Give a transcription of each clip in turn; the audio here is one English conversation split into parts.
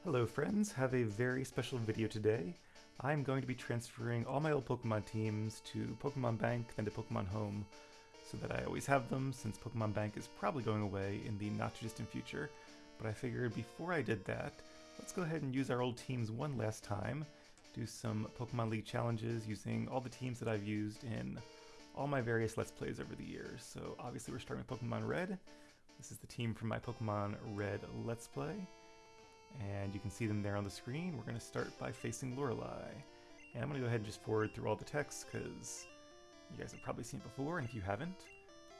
Hello friends, have a very special video today. I'm going to be transferring all my old Pokemon teams to Pokemon Bank, then to Pokemon Home, so that I always have them, since Pokemon Bank is probably going away in the not too distant future. But I figured before I did that, let's go ahead and use our old teams one last time, do some Pokemon League challenges using all the teams that I've used in all my various Let's Plays over the years. So obviously we're starting with Pokemon Red. This is the team from my Pokemon Red Let's Play. And you can see them there on the screen. We're going to start by facing Lorelei. And I'm going to go ahead and just forward through all the text because you guys have probably seen it before, and if you haven't,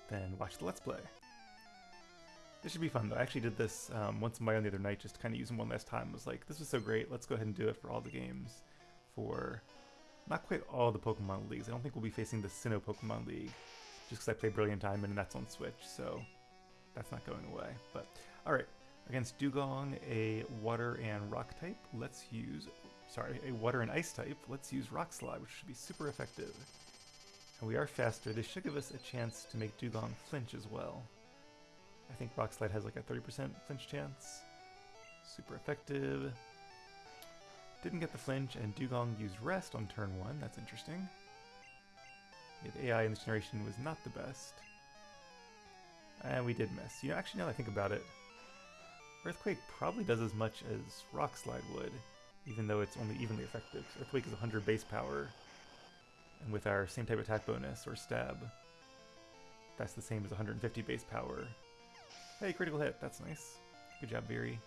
then watch the Let's Play. This should be fun though. I actually did this once on my own the other night just to kind of use them one last time. I was like, this was so great, let's go ahead and do it for all the games. For not quite all the Pokemon Leagues. I don't think we'll be facing the Sinnoh Pokemon League, just because I play Brilliant Diamond and that's on Switch, so that's not going away. But alright. Against Dewgong, a water and rock type, let's use, a water and ice type, let's use Rock Slide, which should be super effective. And we are faster. This should give us a chance to make Dewgong flinch as well. I think Rock Slide has like a 30% flinch chance. Super effective. Didn't get the flinch, and Dewgong used Rest on turn 1, that's interesting. Yeah, the AI in this generation was not the best. And we did miss. You know, actually now that I think about it, Earthquake probably does as much as Rock Slide would, even though it's only evenly effective. Earthquake is 100 base power, and with our same type attack bonus, or stab, that's the same as 150 base power. Hey, critical hit, that's nice. Good job, Veery.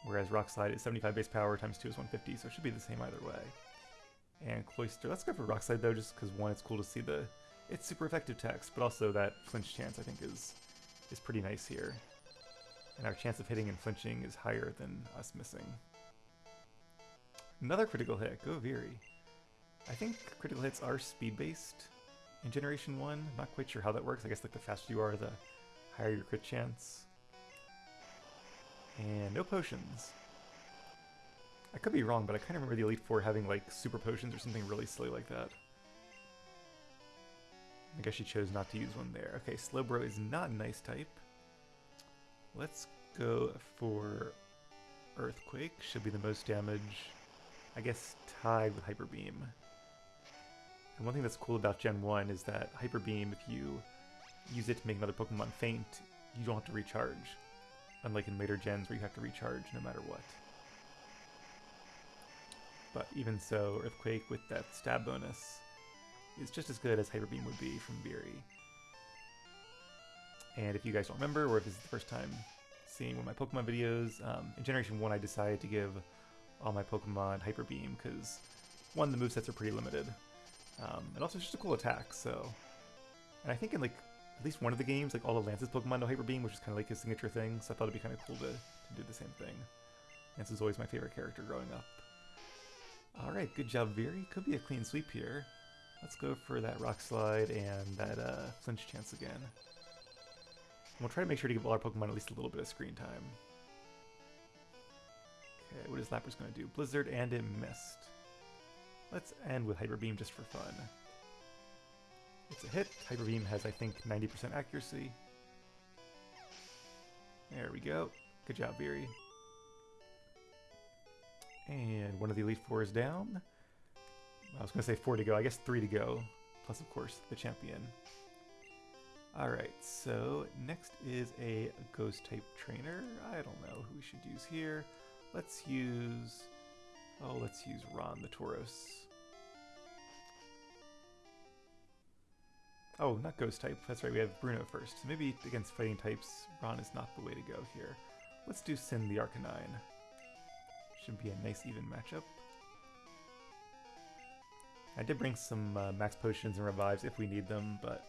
Whereas Rock Slide is 75 base power times 2 is 150, so it should be the same either way. And Cloyster, let's go for Rock Slide though, just because one, it's cool to see it's super effective text, but also that flinch chance I think is pretty nice here. And our chance of hitting and flinching is higher than us missing. Another critical hit, go Veery. I think critical hits are speed-based in Generation 1. I'm not quite sure how that works. I guess like the faster you are, the higher your crit chance. And no potions. I could be wrong, but I kind of remember the Elite Four having like super potions or something really silly like that. I guess she chose not to use one there. Okay, Slowbro is not an ice type. Let's go for Earthquake. Should be the most damage. I guess tied with Hyper Beam. And one thing that's cool about Gen 1 is that Hyper Beam, if you use it to make another Pokemon faint, you don't have to recharge. Unlike in later gens where you have to recharge no matter what. But even so, Earthquake with that stab bonus is just as good as Hyper Beam would be from Veery. And if you guys don't remember, or if this is the first time seeing one of my Pokemon videos, in Generation 1 I decided to give all my Pokemon Hyper Beam, because one, the movesets are pretty limited, and also it's just a cool attack, so... And I think in like, at least one of the games, like all of Lance's Pokemon know Hyper Beam, which is kind of like his signature thing, so I thought it'd be kind of cool to do the same thing. Lance is always my favorite character growing up. Alright, good job Veery, could be a clean sweep here. Let's go for that Rock Slide and that flinch chance again. And we'll try to make sure to give all our Pokemon at least a little bit of screen time. Okay, what is Lapras going to do? Blizzard, and it missed. Let's end with Hyper Beam just for fun. It's a hit. Hyper Beam has, I think, 90% accuracy. There we go. Good job, Veery. And one of the Elite Four is down. I was going to say 4 to go. I guess 3 to go. Plus, of course, the champion. Alright, so next is a Ghost-type trainer. I don't know who we should use here. Let's use Ron the Tauros. Oh, not Ghost-type. That's right, we have Bruno first. So maybe against fighting types, Ron is not the way to go here. Let's do Sin the Arcanine. Should be a nice even matchup. I did bring some max potions and revives if we need them, but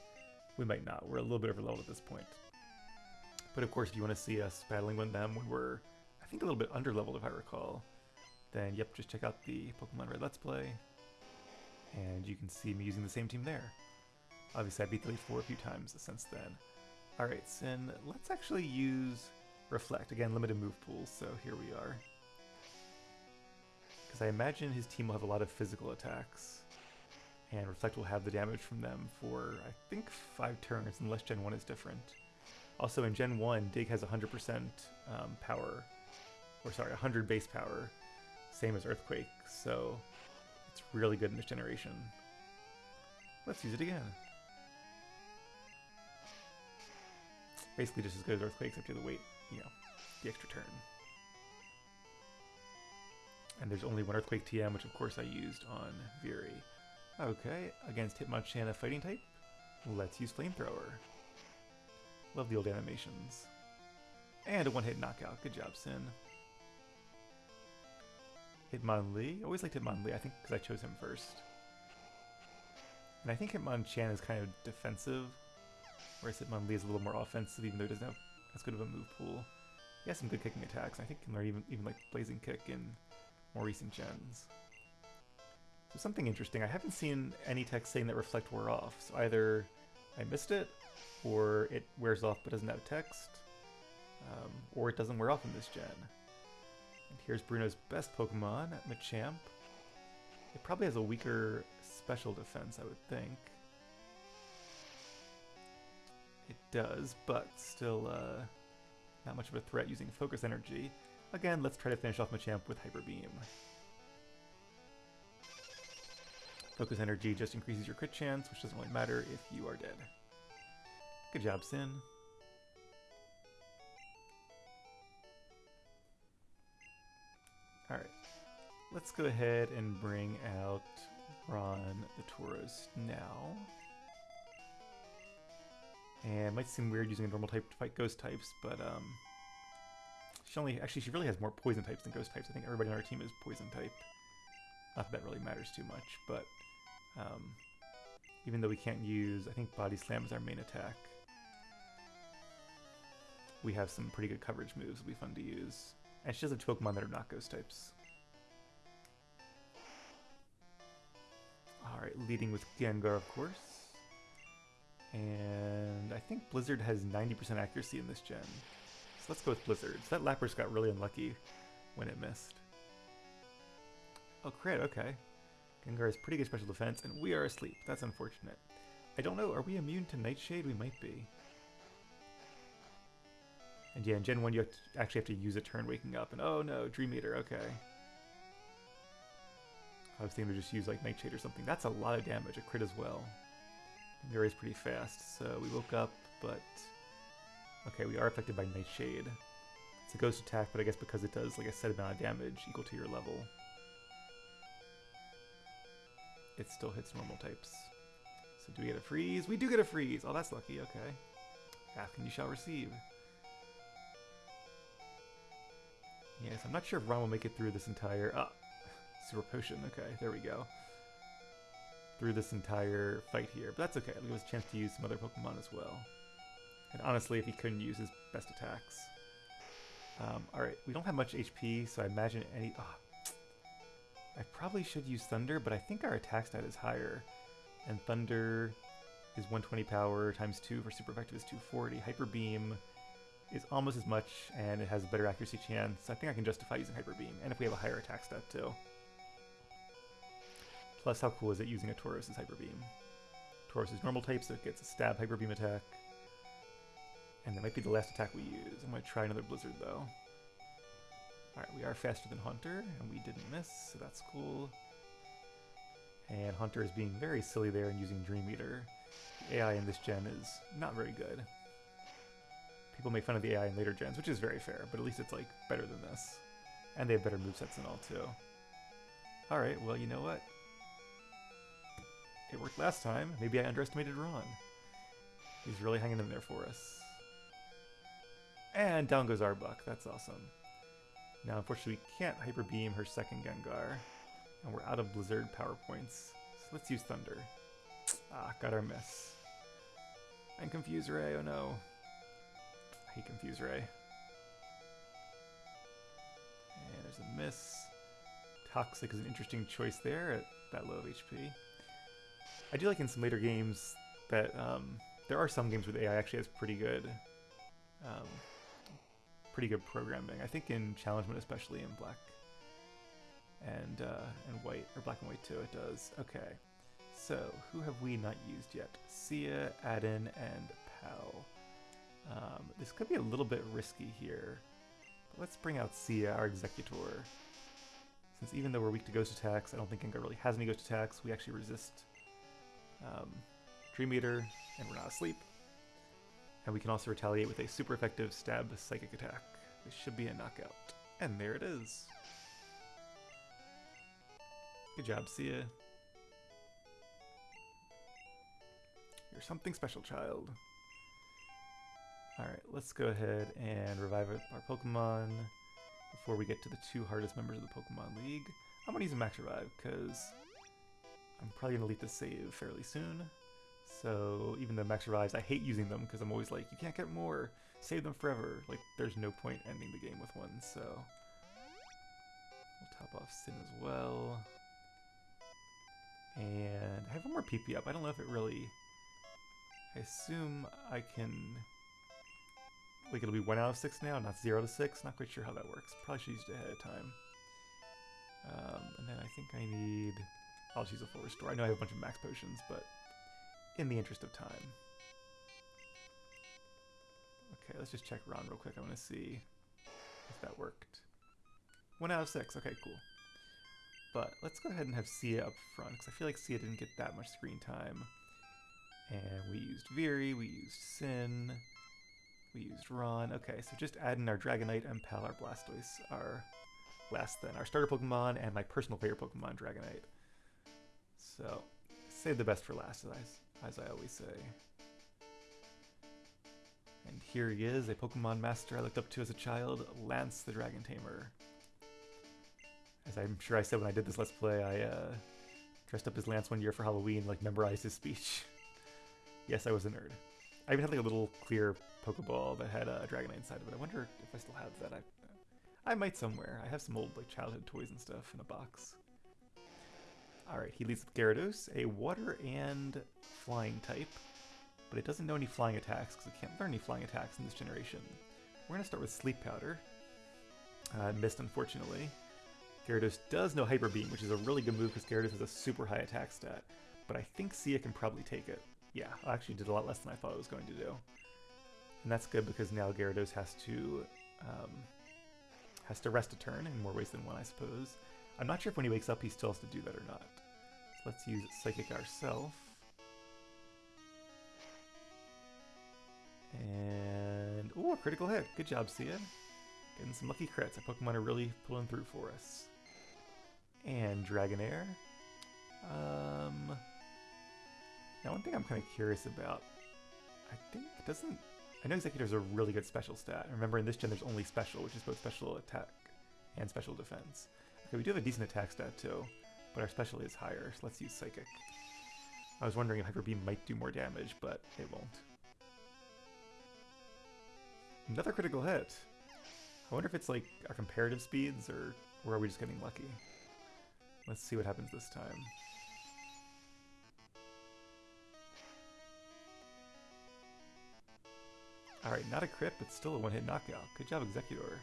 we might not. We're a little bit overleveled at this point. But of course, if you want to see us battling with them when we're, I think, a little bit underleveled if I recall, then yep, just check out the Pokemon Red Let's Play, and you can see me using the same team there. Obviously, I beat the Elite Four a few times since then. Alright, Sin, let's actually use Reflect. Again, limited move pools, so here we are. Because I imagine his team will have a lot of physical attacks. And Reflect will have the damage from them for, I think, 5 turns, unless Gen 1 is different. Also, in Gen 1, Dig has 100% power or sorry, 100 base power, same as Earthquake, so it's really good in this generation. Let's use it again. Basically just as good as Earthquake, except you have to wait, you know, the extra turn. And there's only one Earthquake TM, which of course I used on Veery. Okay, against Hitmonchan, a fighting type, let's use Flamethrower. Love the old animations. And a one-hit knockout. Good job, Sin. Hitmonlee. Always liked Hitmonlee, I think because I chose him first. And I think Hitmonchan is kind of defensive, whereas Hitmonlee is a little more offensive, even though he doesn't have as good of a move pool. He has some good kicking attacks. I think he can learn even like Blazing Kick in more recent gens. So something interesting. I haven't seen any text saying that Reflect wore off. So either I missed it, or it wears off but doesn't have text, or it doesn't wear off in this gen. And here's Bruno's best Pokemon, Machamp. It probably has a weaker special defense, I would think. It does, but still not much of a threat using Focus Energy. Again, let's try to finish off Machamp with Hyper Beam. Focus Energy just increases your crit chance, which doesn't really matter if you are dead. Good job, Sin. Alright, let's go ahead and bring out Ron the Tauros now. And it might seem weird using a normal type to fight ghost types, but she really has more poison types than ghost types. I think everybody on our team is poison type. Not that that really matters too much, but even though we can't use, I think Body Slam is our main attack, we have some pretty good coverage moves that'll be fun to use. And she does have two Pokemon that are not ghost types. Alright, leading with Gengar, of course. And I think Blizzard has 90% accuracy in this gen. So let's go with Blizzard. So that Lapras got really unlucky when it missed. Oh, crit, okay. Gengar has pretty good special defense, and we are asleep. That's unfortunate. I don't know, are we immune to Nightshade? We might be. And yeah, in Gen 1 you actually have to use a turn waking up, and oh no, Dream Eater, okay. I was thinking to just use like Nightshade or something. That's a lot of damage, a crit as well. Gengar is pretty fast, so we woke up, but... Okay, we are affected by Nightshade. It's a ghost attack, but I guess because it does like a set amount of damage equal to your level, it still hits normal types. So do we get a freeze? We do get a freeze! Oh, that's lucky, okay. Ask and you shall receive. Yes, I'm not sure if Ron will make it through this entire... Ah! Super Potion, okay, there we go. Through this entire fight here, but that's okay. It'll give us a chance to use some other Pokemon as well. And honestly, if he couldn't use his best attacks. Alright, we don't have much HP, so I imagine any... I probably should use Thunder, but I think our attack stat is higher. And Thunder is 120 power times 2 for super effective is 240. Hyper Beam is almost as much, and it has a better accuracy chance. I think I can justify using Hyper Beam, and if we have a higher attack stat too. Plus, how cool is it using a Tauros as Hyper Beam? Tauros is normal type, so it gets a stab Hyper Beam attack. And that might be the last attack we use. I'm going to try another Blizzard though. Alright, we are faster than Haunter, and we didn't miss, so that's cool. And Haunter is being very silly there and using Dream Eater. The AI in this gen is not very good. People make fun of the AI in later gens, which is very fair, but at least it's like better than this. And they have better movesets and all too. Alright, well you know what? It worked last time. Maybe I underestimated Ron. He's really hanging in there for us. And down goes Arbok. That's awesome. Now, unfortunately, we can't Hyper Beam her second Gengar. And we're out of Blizzard power points. So let's use Thunder. Ah, got our miss. And Confuse Ray, oh no. I hate Confuse Ray. And there's a miss. Toxic is an interesting choice there at that low of HP. I do like in some later games that there are some games where the AI actually has pretty good programming. I think in Challengement, especially in Black and White, or Black and White too, it does. Okay, so who have we not used yet? Sia, Adin, and Pal. This could be a little bit risky here, let's bring out Sia, our Executor. Since even though we're weak to ghost attacks, I don't think Gengar really has any ghost attacks. We actually resist Dream Eater, and we're not asleep. And we can also retaliate with a super effective stab psychic attack. This should be a knockout. And there it is. Good job, Sia. You're something special, child. Alright, let's go ahead and revive our Pokemon before we get to the two hardest members of the Pokemon League. I'm going to use a Max Revive because I'm probably going to leave this save fairly soon. So even though Max Revives, I hate using them because I'm always like, you can't get more. Save them forever. Like, there's no point ending the game with one, so... We'll top off Sin as well. And I have one more PP up. I don't know if it really... I assume I can... Like, it'll be 1 out of 6 now, not 0 to 6. Not quite sure how that works. Probably should use it ahead of time. And then I think I need... I'll just use a full restore. I know I have a bunch of max potions, but in the interest of time. Okay, let's just check Ron real quick. I want to see if that worked. 1 out of 6. Okay, cool. But let's go ahead and have Sia up front, because I feel like Sia didn't get that much screen time. And we used Veery, we used Sin, we used Ron. Okay, so just add in our Dragonite and Pal, our Blastoise, our last then, our starter Pokemon, and my personal favorite Pokemon, Dragonite. So, save the best for last, as I always say. And here he is, a Pokemon master I looked up to as a child, Lance the Dragon Tamer. As I'm sure I said when I did this Let's Play, I dressed up as Lance one year for Halloween, like memorized his speech. Yes, I was a nerd. I even had like a little clear Pokeball that had a Dragonite inside of it. I wonder if I still have that. I might somewhere. I have some old like childhood toys and stuff in a box. Alright, he leads with Gyarados, a water and flying type. But it doesn't know any flying attacks, because it can't learn any flying attacks in this generation. We're going to start with Sleep Powder. Missed, unfortunately. Gyarados does know Hyper Beam, which is a really good move, because Gyarados has a super high attack stat. But I think Sia can probably take it. Yeah, I actually did a lot less than I thought it was going to do. And that's good, because now Gyarados has to rest a turn in more ways than one, I suppose. I'm not sure if when he wakes up he still has to do that or not. So let's use Psychic ourselves. And, ooh, a critical hit. Good job, Sia. Getting some lucky crits. Our Pokemon are really pulling through for us. And Dragonair. Now one thing I'm kind of curious about, I know Executor's a really good special stat. Remember, in this gen there's only special, which is both special attack and special defense. Okay, we do have a decent attack stat too, but our special is higher, so let's use Psychic. I was wondering if Hyper Beam might do more damage, but it won't. Another critical hit. I wonder if it's like our comparative speeds, or are we just getting lucky? Let's see what happens this time. Alright, not a crit, but still a one-hit knockout. Good job, Executor.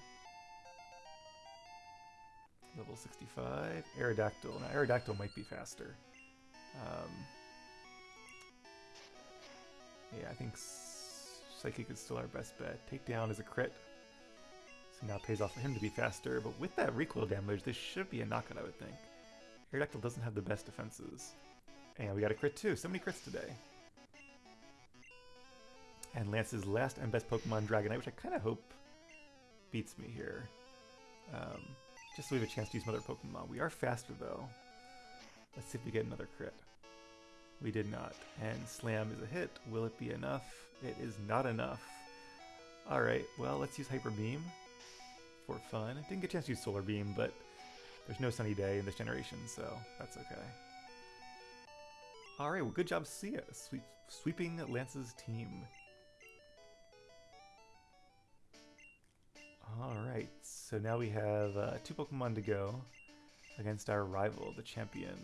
Level 65. Aerodactyl. Now, Aerodactyl might be faster. Yeah, I think Psychic is still our best bet. Takedown is a crit. So now it pays off for him to be faster, but with that recoil damage, this should be a knockout, I would think. Aerodactyl doesn't have the best defenses. And we got a crit too. So many crits today. And Lance's last and best Pokemon, Dragonite, which I kind of hope beats me here. Just so we have a chance to use some other Pokemon. We are faster, though. Let's see if we get another crit. We did not. And Slam is a hit. Will it be enough? It is not enough. Alright, well, let's use Hyper Beam for fun. Didn't get a chance to use Solar Beam, but there's no sunny day in this generation, so that's okay. Alright, well, good job, Sia. Sweeping Lance's team. Alright, so now we have 2 Pokemon to go against our rival, the champion.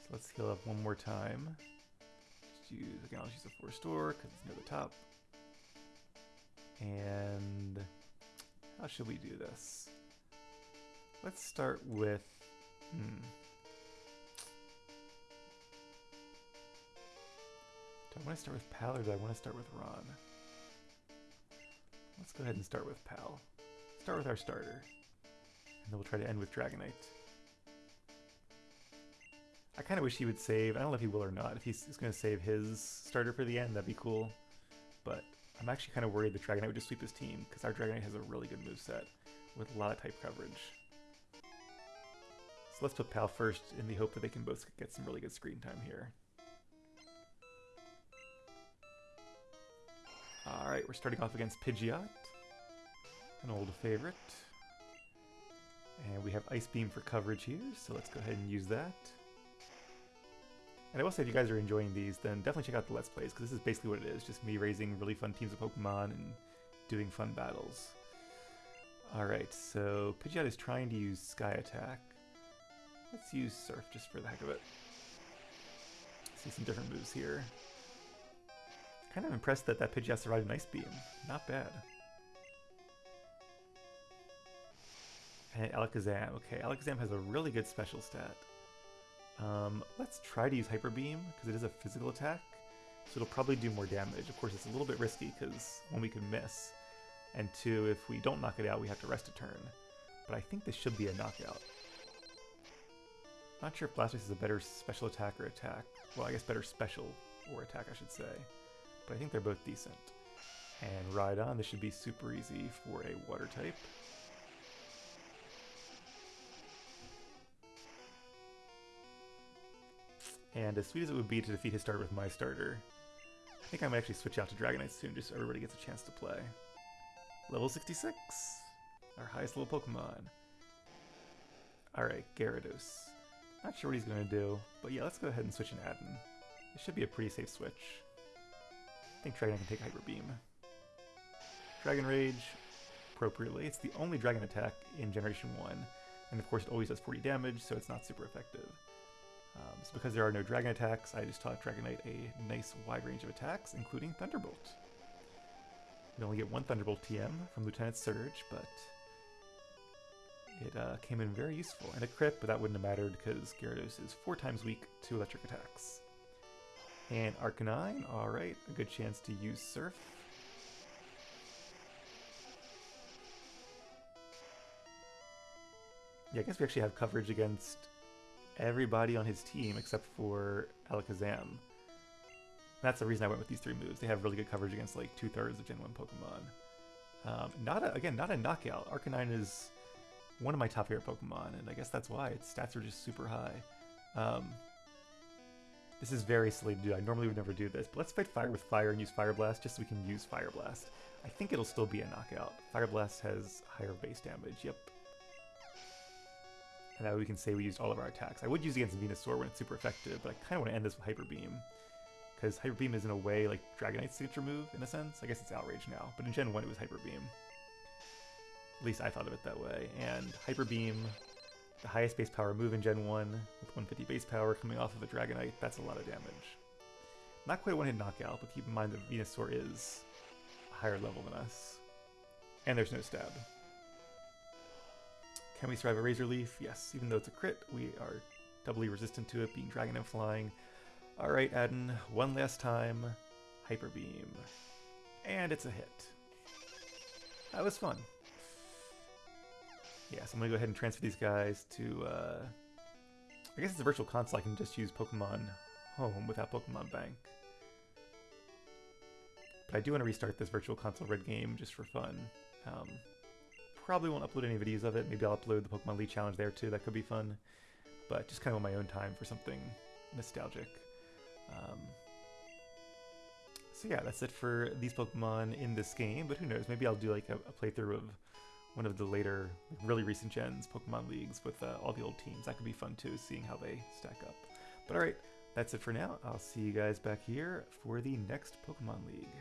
So let's heal up one more time. Again, I'll use a 4 store because it's near the top. And how should we do this? Let's start with... Do I want to start with Pal or do I want to start with Ron? Let's go ahead and start with Pal. Start with our starter. And then we'll try to end with Dragonite. I kind of wish he would save, I don't know if he will or not, if he's going to save his starter for the end, that'd be cool. But I'm actually kind of worried that Dragonite would just sweep his team, because our Dragonite has a really good moveset with a lot of type coverage. So let's put Pal first in the hope that they can both get some really good screen time here. Alright, we're starting off against Pidgeot, an old favorite. And we have Ice Beam for coverage here, so let's go ahead and use that. And I will say, if you guys are enjoying these, then definitely check out the Let's Plays, because this is basically what it is, just me raising really fun teams of Pokemon and doing fun battles. Alright, so Pidgeot is trying to use Sky Attack. Let's use Surf just for the heck of it. See some different moves here. Kind of impressed that that Pidgeot survived an Ice Beam. Not bad. And Alakazam. Okay, Alakazam has a really good special stat. Let's try to use Hyper Beam, because it is a physical attack, so it'll probably do more damage. Of course, it's a little bit risky, because one, we can miss, and two, if we don't knock it out, we have to rest a turn. But I think this should be a knockout. Not sure if Blastoise is a better special attack or attack. Well, I guess better special or attack, I should say. But I think they're both decent. And Rhydon, this should be super easy for a water type. And as sweet as it would be to defeat his starter with my starter, I think I might actually switch out to Dragonite soon just so everybody gets a chance to play. Level 66! Our highest level Pokemon. Alright, Gyarados. Not sure what he's going to do, but yeah, let's go ahead and switch in Adden. It should be a pretty safe switch. I think Dragonite can take Hyper Beam. Dragon Rage, appropriately. It's the only Dragon attack in Generation 1, and of course it always does 40 damage, so it's not super effective. So because there are no Dragon attacks, I just taught Dragonite a nice wide range of attacks, including Thunderbolt. We only get one Thunderbolt TM from Lieutenant Surge, but it came in very useful. And a crit, but that wouldn't have mattered because Gyarados is 4 times weak to electric attacks. And Arcanine, alright, a good chance to use Surf. Yeah, I guess we actually have coverage against everybody on his team except for Alakazam. That's the reason I went with these 3 moves. They have really good coverage against like 2/3 of Gen 1 Pokemon. Again, not a knockout. Arcanine is one of my top favorite Pokemon, and I guess that's why its stats are just super high. This is very silly to do. I normally would never do this, but let's fight fire with fire and use Fire Blast just so we can use Fire Blast. I think it'll still be a knockout. Fire Blast has higher base damage, yep. And that way we can say we used all of our attacks. I would use it against Venusaur when it's super effective, but I kind of want to end this with Hyper Beam. Because Hyper Beam is in a way like Dragonite's signature move, in a sense. I guess it's Outrage now, but in Gen 1 it was Hyper Beam. At least I thought of it that way. And Hyper Beam, the highest base power move in Gen 1, with 150 base power coming off of a Dragonite, that's a lot of damage. Not quite a one-hit knockout, but keep in mind that Venusaur is a higher level than us. And there's no stab. Can we survive a Razor Leaf? Yes, even though it's a crit, we are doubly resistant to it, being Dragon and flying. Alright, Adden, one last time. Hyper Beam. And it's a hit. That was fun. Yeah, so I'm going to go ahead and transfer these guys to, I guess it's a virtual console. I can just use Pokemon Home without Pokemon Bank. But I do want to restart this virtual console Red game just for fun. Probably won't upload any videos of it. Maybe I'll upload the Pokemon League Challenge there too. That could be fun. But just kind of on my own time for something nostalgic. So yeah, that's it for these Pokemon in this game. But who knows? Maybe I'll do like a playthrough of one of the later, really recent gens Pokemon Leagues with all the old teams. That could be fun too, seeing how they stack up. But alright, that's it for now. I'll see you guys back here for the next Pokemon League.